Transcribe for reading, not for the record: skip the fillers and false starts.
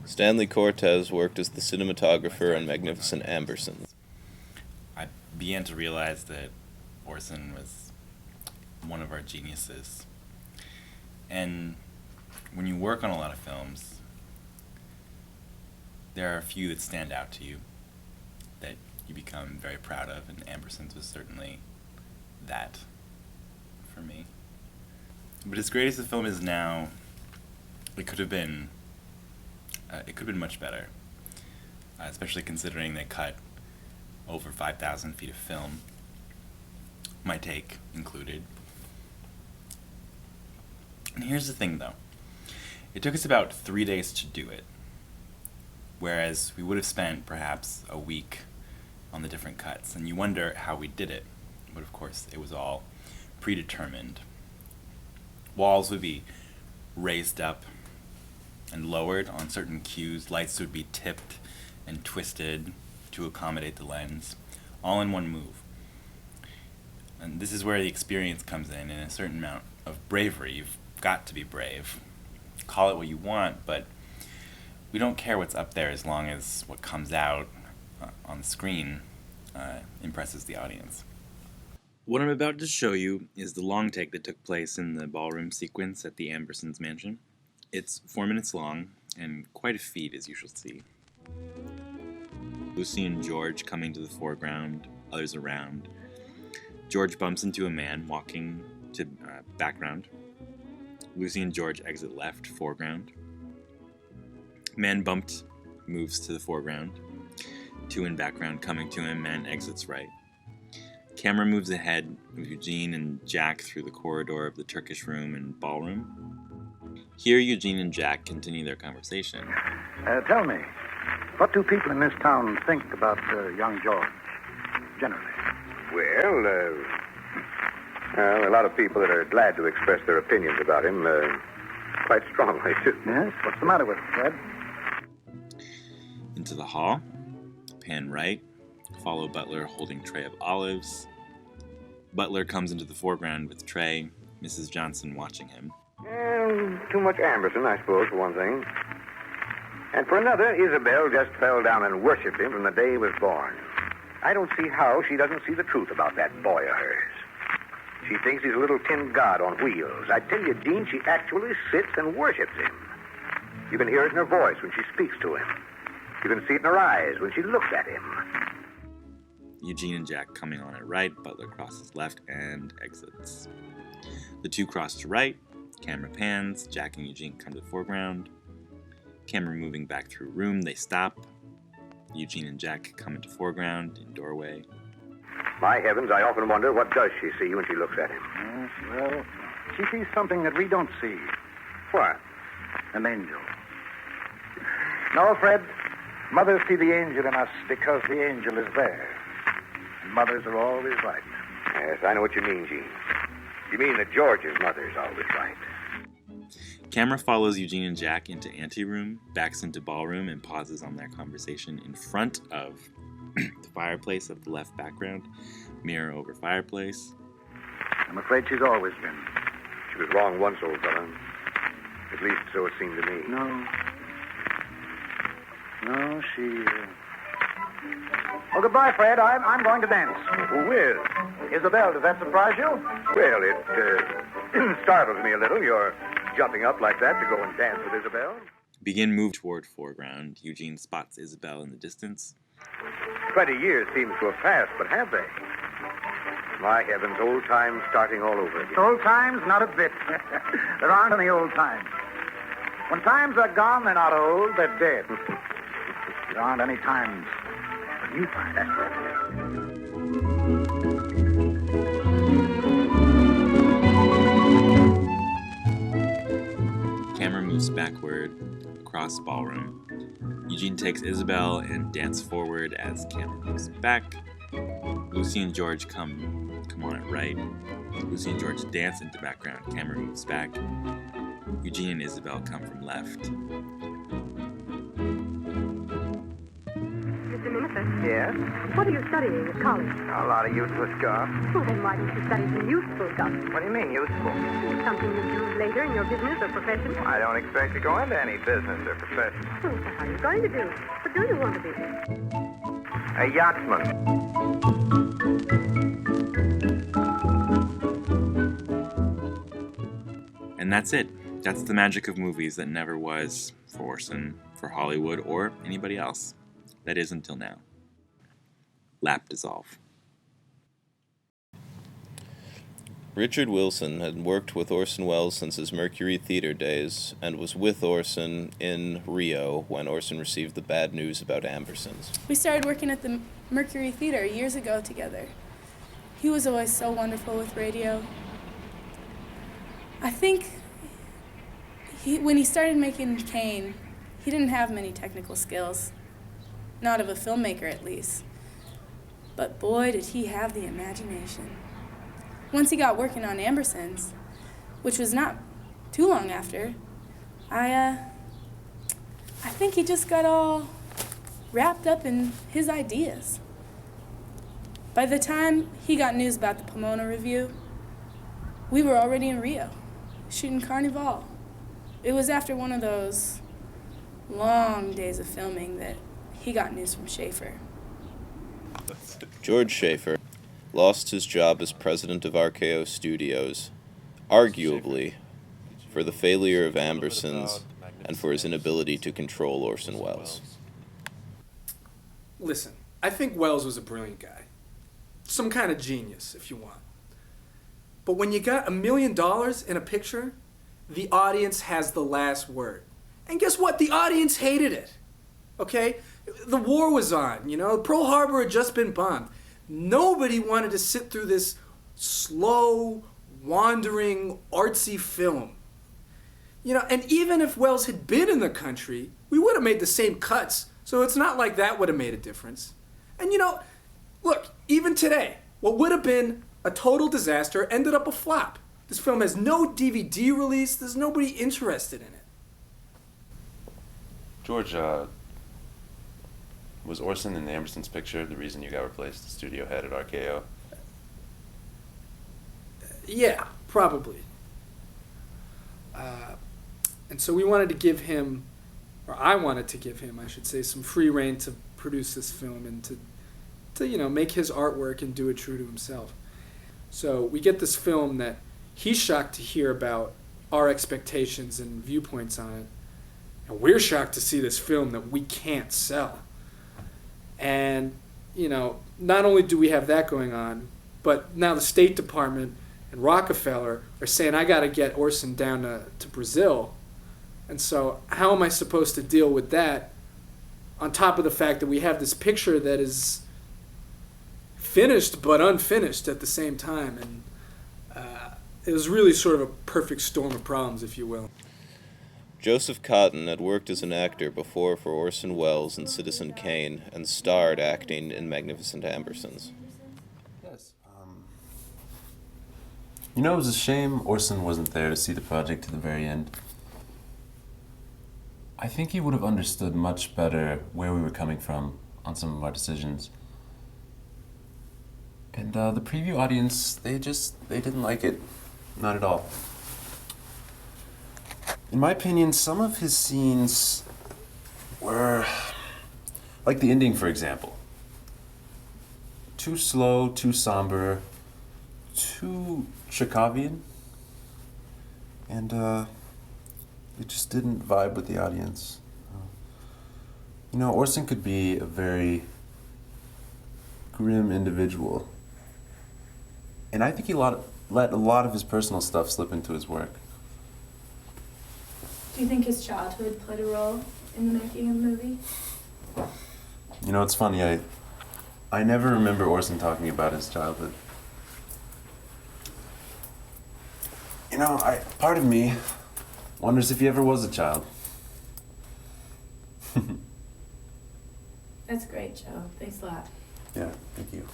Stanley Cortez worked as the cinematographer on Magnificent Ambersons. I began to realize that Orson was one of our geniuses. And when you work on a lot of films, there are a few that stand out to you that you become very proud of, and Ambersons was certainly that for me. But as great as the film is now, it could have been much better, especially considering they cut over 5,000 feet of film, my take included. And here's the thing, though. It took us about 3 days to do it, whereas we would have spent perhaps a week on the different cuts, and you wonder how we did it. But of course, it was all predetermined. Walls would be raised up and lowered on certain cues. Lights would be tipped and twisted to accommodate the lens, all in one move. And this is where the experience comes in a certain amount of bravery. You've got to be brave. Call it what you want, but we don't care what's up there as long as what comes out on the screen impresses the audience. What I'm about to show you is the long take that took place in the ballroom sequence at the Ambersons mansion. It's 4 minutes long, and quite a feat, as you shall see. Lucy and George coming to the foreground, others around. George bumps into a man walking to background. Lucy and George exit left, foreground. Man bumped moves to the foreground. Two in background coming to him, man exits right. Camera moves ahead with Eugene and Jack through the corridor of the Turkish room and ballroom. Here, Eugene and Jack continue their conversation. Tell me, what do people in this town think about young George, generally? Well, a lot of people that are glad to express their opinions about him quite strongly, too. Yes? What's the matter with him, Fred? Into the hall. Pan right. Follow Butler holding tray of olives. Butler comes into the foreground with tray. Mrs. Johnson watching him. Too much Amberson, I suppose, for one thing. And for another, Isabel just fell down and worshipped him from the day he was born. I don't see how she doesn't see the truth about that boy of hers. She thinks he's a little tin god on wheels. I tell you, Dean, she actually sits and worships him. You can hear it in her voice when she speaks to him. You can see it in her eyes when she looks at him. Eugene and Jack coming on at right. Butler crosses left and exits. The two cross to right. Camera pans. Jack and Eugene come to the foreground. Camera moving back through room. They stop. Eugene and Jack come into foreground in doorway. My heavens, I often wonder, what does she see when she looks at him? Yes, well, she sees something that we don't see. What? An angel. No, Fred, mothers see the angel in us because the angel is there. And mothers are always right. Yes, I know what you mean, Gene. You mean that George's mother's always right. Camera follows Eugene and Jack into anteroom, backs into ballroom, and pauses on their conversation in front of the fireplace of the left background. Mirror over fireplace. I'm afraid she's always been. She was wrong once, old fella. At least so it seemed to me. No, she... Well, goodbye, Fred. I'm going to dance. Who will? Isabel, does that surprise you? Well, it startles me a little, your jumping up like that to go and dance with Isabel. Begin move toward foreground. Eugene spots Isabel in the distance. 20 years seems to have passed, but have they? My heavens, old times starting all over again. Old times? Not a bit. There aren't any old times. When times are gone, they're not old, they're dead. There aren't any times for new times. That's right. Camera moves backward across ballroom. Eugene takes Isabel and dance forward as camera moves back. Lucy and George come on at right. Lucy and George dance into background. Camera moves back. Eugene and Isabel come from left. Mr. Minister? Yes? What are you studying at college? A lot of useless stuff. Well, then why don't you study some useful stuff? What do you mean, useful? Something you do later in your business or profession? I don't expect to go into any business or profession. So what are you going to do? What do you want to be? A yachtsman. And that's it. That's the magic of movies that never was for Orson, for Hollywood, or anybody else. That is until now. Lap dissolve. Richard Wilson had worked with Orson Welles since his Mercury Theater days, and was with Orson in Rio when Orson received the bad news about Ambersons. We started working at the Mercury Theater years ago together. He was always so wonderful with radio. I think when he started making Kane, he didn't have many technical skills. Not of a filmmaker, at least. But boy, did he have the imagination. Once he got working on Ambersons, which was not too long after, I think he just got all wrapped up in his ideas. By the time he got news about the Pomona Review, we were already in Rio, shooting Carnival. It was after one of those long days of filming that he got news from Schaefer. George Schaefer lost his job as president of RKO Studios, arguably for the failure of Ambersons and for his inability to control Orson Welles. Listen, I think Welles was a brilliant guy. Some kind of genius, if you want. But when you got $1 million in a picture, the audience has the last word. And guess what? The audience hated it. Okay? The war was on, Pearl Harbor had just been bombed. Nobody wanted to sit through this slow, wandering, artsy film. And even if Welles had been in the country, we would have made the same cuts. So it's not like that would have made a difference. And look, even today, what would have been a total disaster ended up a flop. This film has no DVD release. There's nobody interested in it. George, was Orson in the Ambersons picture the reason you got replaced as studio head at RKO? Yeah, probably. And so we wanted to give him, or I wanted to give him, I should say, some free rein to produce this film and to make his artwork and do it true to himself. So we get this film that he's shocked to hear about our expectations and viewpoints on it. And we're shocked to see this film that we can't sell. And, not only do we have that going on, but now the State Department and Rockefeller are saying, I got to get Orson down to Brazil. And so how am I supposed to deal with that on top of the fact that we have this picture that is finished but unfinished at the same time? And it was really sort of a perfect storm of problems, if you will. Joseph Cotten had worked as an actor before for Orson Welles in Citizen Kane and starred acting in Magnificent Ambersons. Yes. It was a shame Orson wasn't there to see the project to the very end. I think he would have understood much better where we were coming from on some of our decisions. And the preview audience, they didn't like it. Not at all. In my opinion, some of his scenes were, like the ending, for example, too slow, too somber, too Chekhovian, and it just didn't vibe with the audience. Orson could be a very grim individual, and I think he let a lot of his personal stuff slip into his work. Do you think his childhood played a role in the making of the movie? It's funny, I never remember Orson talking about his childhood. Part of me wonders if he ever was a child. That's great, Joe. Thanks a lot. Yeah, thank you.